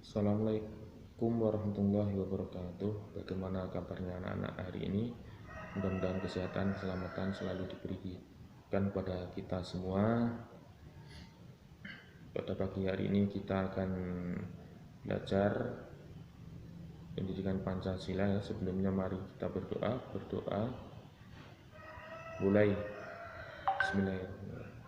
Assalamualaikum warahmatullahi wabarakatuh. Bagaimana kabarnya anak-anak hari ini? Mudah-mudahan kesehatan, keselamatan selalu diberikan kepada kita semua. Pada pagi hari ini kita akan belajar pendidikan Pancasila ya. Sebelumnya mari kita berdoa. Mulai. Bismillahirrahmanirrahim.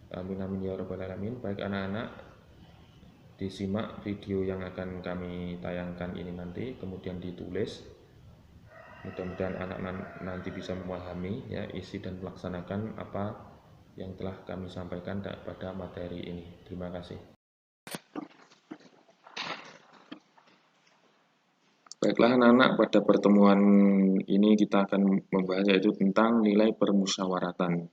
Amin amin ya rabbal alamin. Baik anak-anak, disimak video yang akan kami tayangkan ini nanti, kemudian ditulis. Mudah-mudahan anak nanti bisa memahami ya isi dan melaksanakan apa yang telah kami sampaikan pada materi ini. Terima kasih. Baiklah anak-anak, pada pertemuan ini kita akan membahas yaitu tentang nilai permusyawaratan.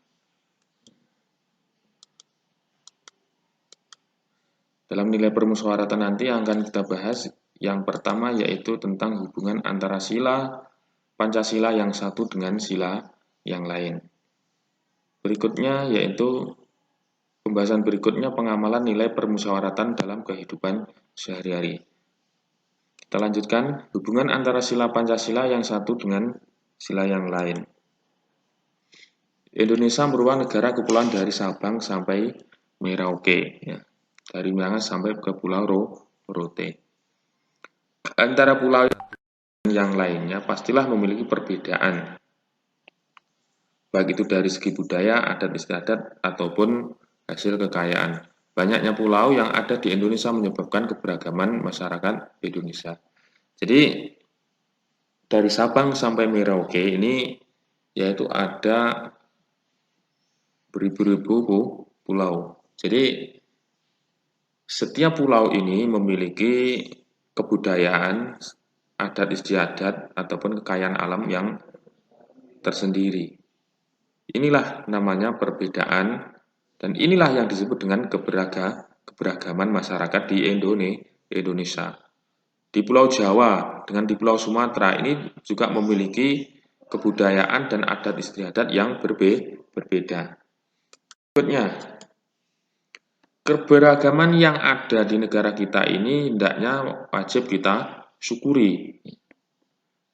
Dalam nilai permusyawaratan nanti yang akan kita bahas yang pertama yaitu tentang hubungan antara sila Pancasila yang satu dengan sila yang lain. Berikutnya yaitu pembahasan berikutnya pengamalan nilai permusyawaratan dalam kehidupan sehari-hari. Kita lanjutkan hubungan antara sila Pancasila yang satu dengan sila yang lain. Indonesia merupakan negara kepulauan dari Sabang sampai Merauke, ya. Dari Miangas sampai ke Pulau Rote. Antara pulau yang lainnya pastilah memiliki perbedaan, baik itu dari segi budaya, adat istiadat, ataupun hasil kekayaan. Banyaknya pulau yang ada di Indonesia menyebabkan keberagaman masyarakat Indonesia. Jadi dari Sabang sampai Merauke ini yaitu ada beribu-ribu pulau. Jadi setiap pulau ini memiliki kebudayaan, adat istiadat, ataupun kekayaan alam yang tersendiri. Inilah namanya perbedaan, dan inilah yang disebut dengan keberagaman masyarakat di Indonesia. Di Pulau Jawa dengan di Pulau Sumatera ini juga memiliki kebudayaan dan adat istiadat yang berbeda. Berikutnya, keberagaman yang ada di negara kita ini hendaknya wajib kita syukuri.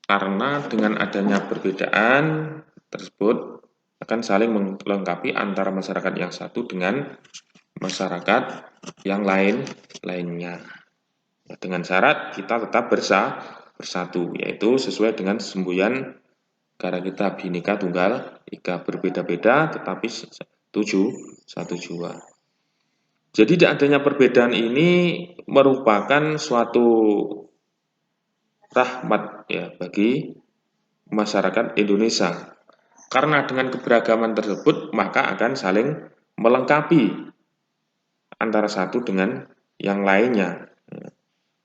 Karena dengan adanya perbedaan tersebut akan saling melengkapi antara masyarakat yang satu dengan masyarakat yang lainnya. Dengan syarat kita tetap bersatu, yaitu sesuai dengan semboyan negara kita Bhinneka Tunggal Ika, berbeda-beda tetapi satu jua. Jadi adanya perbedaan ini merupakan suatu rahmat ya bagi masyarakat Indonesia. Karena dengan keberagaman tersebut maka akan saling melengkapi antara satu dengan yang lainnya.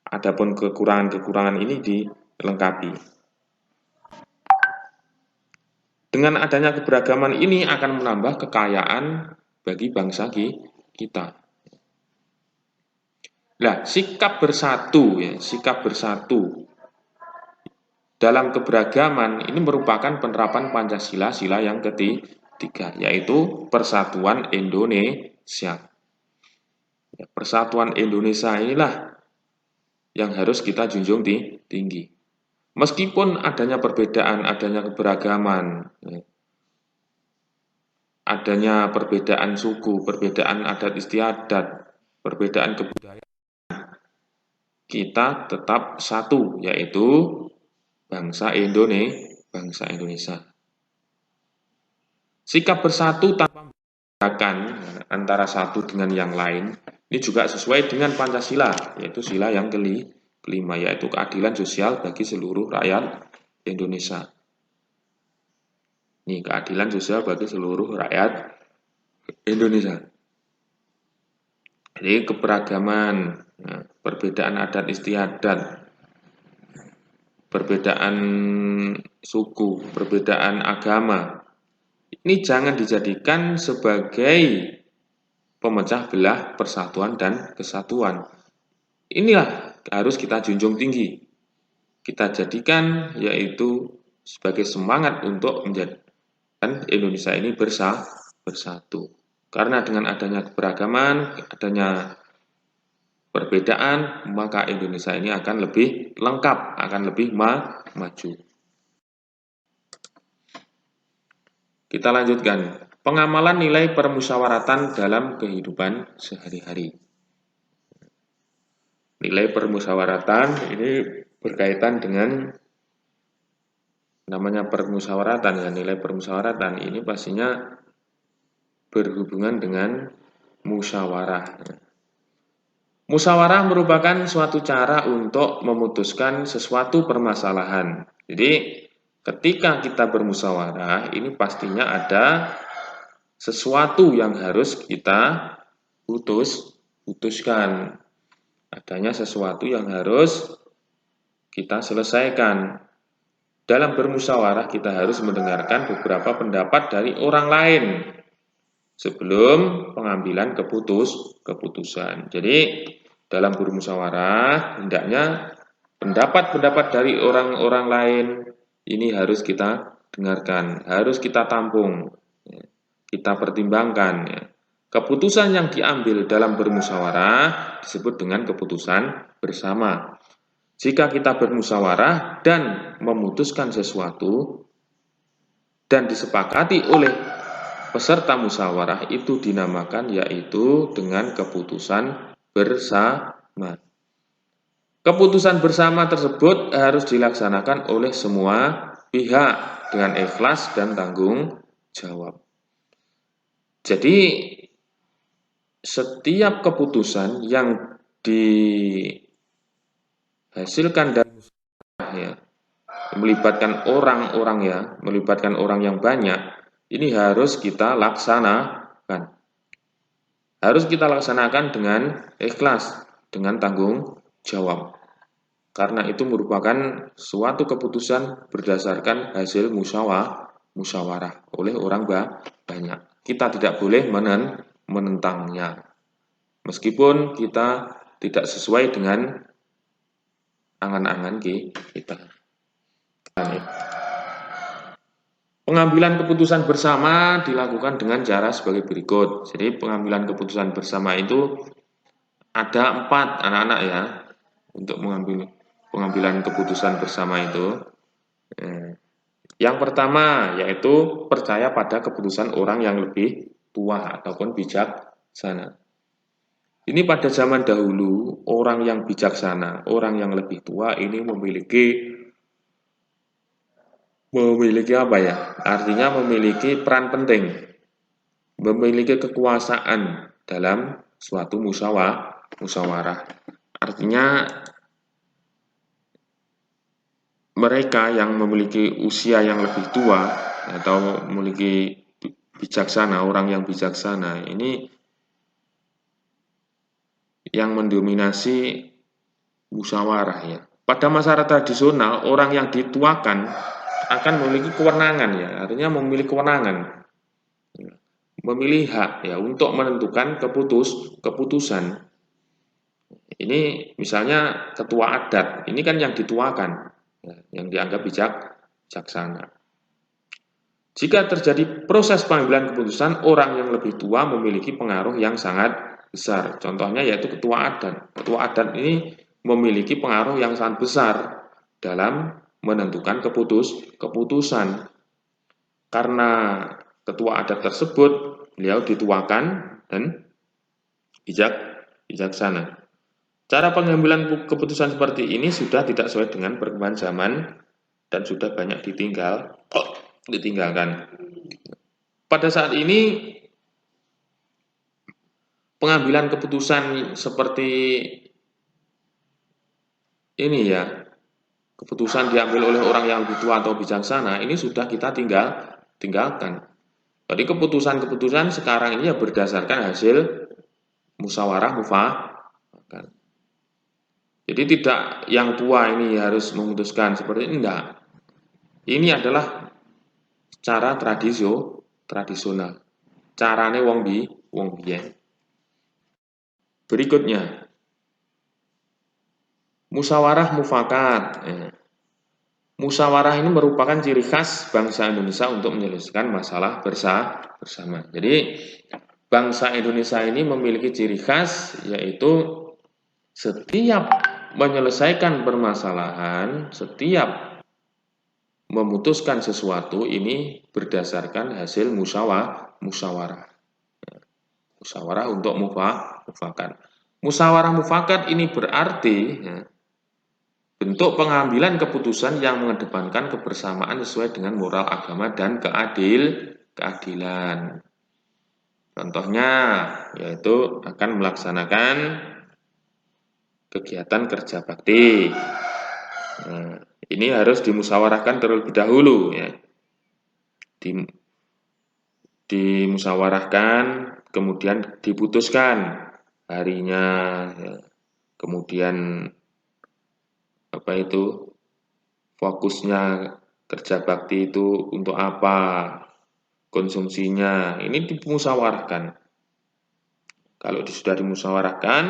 Adapun kekurangan-kekurangan ini dilengkapi. Dengan adanya keberagaman ini akan menambah kekayaan bagi bangsa kita. Nah, sikap bersatu dalam keberagaman ini merupakan penerapan Pancasila sila yang ketiga, yaitu persatuan Indonesia. Persatuan Indonesia inilah yang harus kita junjung tinggi. Meskipun adanya perbedaan, adanya keberagaman, adanya perbedaan suku, perbedaan adat istiadat, perbedaan kebudayaan, kita tetap satu, yaitu bangsa Indonesia. Sikap bersatu tanpa membedakan antara satu dengan yang lain, ini juga sesuai dengan Pancasila, yaitu sila yang kelima, yaitu keadilan sosial bagi seluruh rakyat Indonesia. Ini keadilan sosial bagi seluruh rakyat Indonesia. Jadi keberagaman, perbedaan adat istiadat, perbedaan suku, perbedaan agama, ini jangan dijadikan sebagai pemecah belah persatuan dan kesatuan. Inilah harus kita junjung tinggi. Kita jadikan yaitu sebagai semangat untuk menjadikan Indonesia ini bersatu. Karena dengan adanya keberagaman, adanya perbedaan, maka Indonesia ini akan lebih lengkap, akan lebih maju. Kita lanjutkan. Pengamalan nilai permusyawaratan dalam kehidupan sehari-hari. Nilai permusyawaratan ini berkaitan dengan namanya permusyawaratan ya. Nilai permusyawaratan ini pastinya berhubungan dengan musyawarah. Musyawarah merupakan suatu cara untuk memutuskan sesuatu permasalahan. Jadi ketika kita bermusyawarah, ini pastinya ada sesuatu yang harus kita putuskan. Adanya sesuatu yang harus kita selesaikan. Dalam bermusyawarah kita harus mendengarkan beberapa pendapat dari orang lain sebelum pengambilan keputusan. Jadi dalam bermusyawarah hendaknya pendapat-pendapat dari orang-orang lain ini harus kita dengarkan, harus kita tampung, kita pertimbangkan. Keputusan yang diambil dalam bermusyawarah disebut dengan keputusan bersama. Jika kita bermusyawarah dan memutuskan sesuatu dan disepakati oleh peserta musyawarah, itu dinamakan yaitu dengan keputusan bersama. Keputusan bersama tersebut harus dilaksanakan oleh semua pihak dengan ikhlas dan tanggung jawab. Jadi setiap keputusan yang dihasilkan dari ya, melibatkan orang-orang ya, melibatkan orang yang banyak, ini harus kita laksanakan. Harus kita laksanakan dengan ikhlas, dengan tanggung jawab. Karena itu merupakan suatu keputusan berdasarkan hasil musyawarah oleh orang banyak. Kita tidak boleh menentangnya. Meskipun kita tidak sesuai dengan angan-angan kita. Pengambilan keputusan bersama dilakukan dengan cara sebagai berikut. Jadi pengambilan keputusan bersama itu ada 4 anak-anak ya untuk mengambil pengambilan keputusan bersama itu. Yang pertama yaitu percaya pada keputusan orang yang lebih tua ataupun bijaksana. Ini pada zaman dahulu orang yang bijaksana, orang yang lebih tua ini memiliki apa ya? Artinya memiliki peran penting, memiliki kekuasaan dalam suatu musyawarah. Artinya mereka yang memiliki usia yang lebih tua atau memiliki bijaksana, orang yang bijaksana ini yang mendominasi musyawarah ya. Pada masyarakat tradisional orang yang dituakan akan memiliki kewenangan ya, artinya memiliki kewenangan, memilih hak ya untuk menentukan keputusan. Ini misalnya ketua adat, ini kan yang dituakan, ya, yang dianggap bijaksana. Jika terjadi proses pengambilan keputusan, orang yang lebih tua memiliki pengaruh yang sangat besar. Contohnya yaitu ketua adat. Ketua adat ini memiliki pengaruh yang sangat besar dalam menentukan keputusan. Karena ketua adat tersebut beliau dituakan dan bijaksana. Cara pengambilan keputusan seperti ini sudah tidak sesuai dengan perkembangan zaman dan sudah banyak ditinggalkan. Pada saat ini pengambilan keputusan seperti ini ya, keputusan diambil oleh orang yang lebih tua atau bijaksana, ini sudah kita tinggalkan. Jadi keputusan-keputusan sekarang ini ya berdasarkan hasil musyawarah mufakat. Jadi tidak yang tua ini harus memutuskan seperti ini, enggak. Ini adalah cara tradisional. Carane wong biyen. Berikutnya, musyawarah mufakat. Musyawarah ini merupakan ciri khas bangsa Indonesia untuk menyelesaikan masalah bersama. Jadi bangsa Indonesia ini memiliki ciri khas, yaitu setiap menyelesaikan permasalahan, setiap memutuskan sesuatu ini berdasarkan hasil musyawarah. Musyawarah untuk mufakat. Musyawarah mufakat ini berarti bentuk pengambilan keputusan yang mengedepankan kebersamaan sesuai dengan moral agama dan keadilan. Contohnya yaitu akan melaksanakan kegiatan kerja bakti. Nah, ini harus dimusyawarahkan terlebih dahulu ya. Dimusyawarahkan, kemudian diputuskan harinya, ya. Kemudian fokusnya kerja bakti itu untuk apa, konsumsinya, ini dimusyawarahkan. Kalau sudah dimusyawarahkan,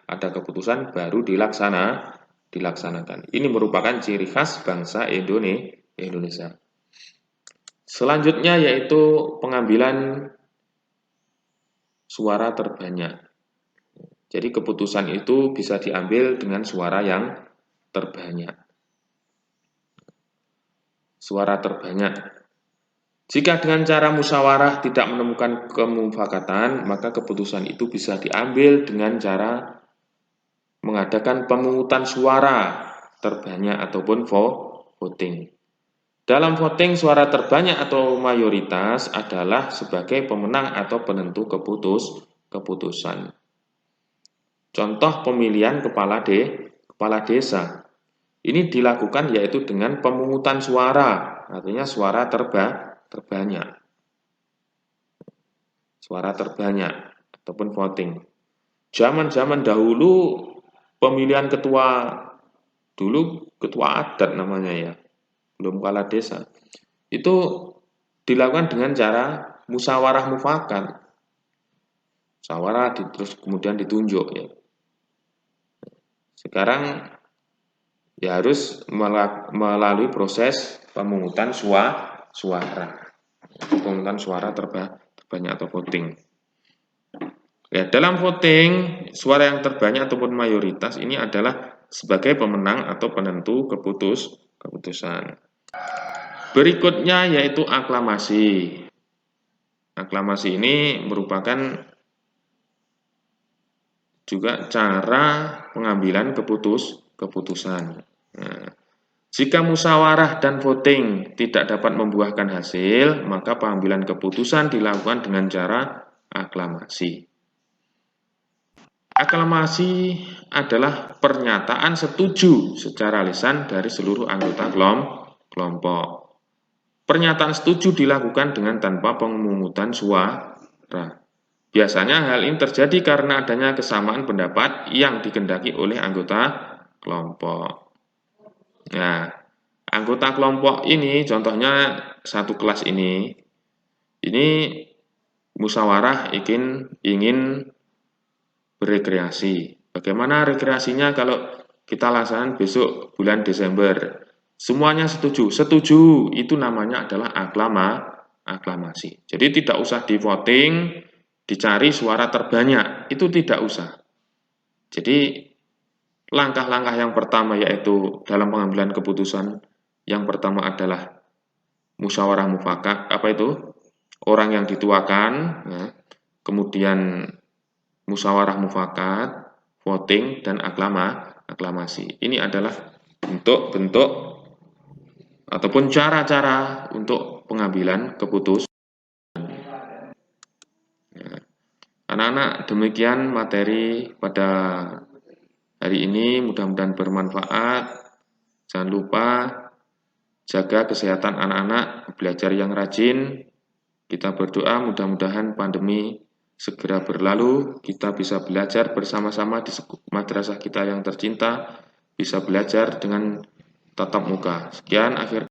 ada keputusan baru dilaksanakan. Ini merupakan ciri khas bangsa Indonesia. Selanjutnya yaitu pengambilan suara terbanyak. Jadi keputusan itu bisa diambil dengan suara yang terbanyak. Suara terbanyak. Jika dengan cara musyawarah tidak menemukan kemufakatan, maka keputusan itu bisa diambil dengan cara mengadakan pemungutan suara terbanyak ataupun voting. Dalam voting, suara terbanyak atau mayoritas adalah sebagai pemenang atau penentu keputusan. Contoh pemilihan kepala desa. Ini dilakukan yaitu dengan pemungutan suara, artinya suara terbanyak. Suara terbanyak ataupun voting. Zaman-zaman dahulu pemilihan ketua adat namanya ya, belum kepala desa. Itu dilakukan dengan cara musyawarah mufakat. Musyawarah terus kemudian ditunjuk ya. Sekarang ya harus melalui proses pemungutan suara. Pemungutan suara terbanyak atau voting. Ya, dalam voting, suara yang terbanyak ataupun mayoritas ini adalah sebagai pemenang atau penentu keputusan. Berikutnya yaitu aklamasi. Aklamasi ini merupakan juga cara pengambilan keputusan. Nah, jika musyawarah dan voting tidak dapat membuahkan hasil, maka pengambilan keputusan dilakukan dengan cara aklamasi. Aklamasi adalah pernyataan setuju secara lisan dari seluruh anggota kelompok. Pernyataan setuju dilakukan dengan tanpa pemungutan suara. Biasanya hal ini terjadi karena adanya kesamaan pendapat yang dikehendaki oleh anggota kelompok. Nah, anggota kelompok ini, contohnya satu kelas ini musyawarah ingin berekreasi. Bagaimana rekreasinya kalau kita laksanakan besok bulan Desember? Semuanya setuju. Setuju itu namanya adalah aklamasi. Jadi tidak usah di voting, dicari suara terbanyak, itu tidak usah. Jadi langkah-langkah yang pertama yaitu dalam pengambilan keputusan, yang pertama adalah musyawarah mufakat, orang yang dituakan, ya. Kemudian musyawarah mufakat, voting, dan aklamasi. Ini adalah bentuk-bentuk ataupun cara-cara untuk pengambilan keputusan. Anak-anak, demikian materi pada hari ini, mudah-mudahan bermanfaat. Jangan lupa jaga kesehatan anak-anak, belajar yang rajin. Kita berdoa mudah-mudahan pandemi segera berlalu, kita bisa belajar bersama-sama di madrasah kita yang tercinta, bisa belajar dengan tatap muka. Sekian akhir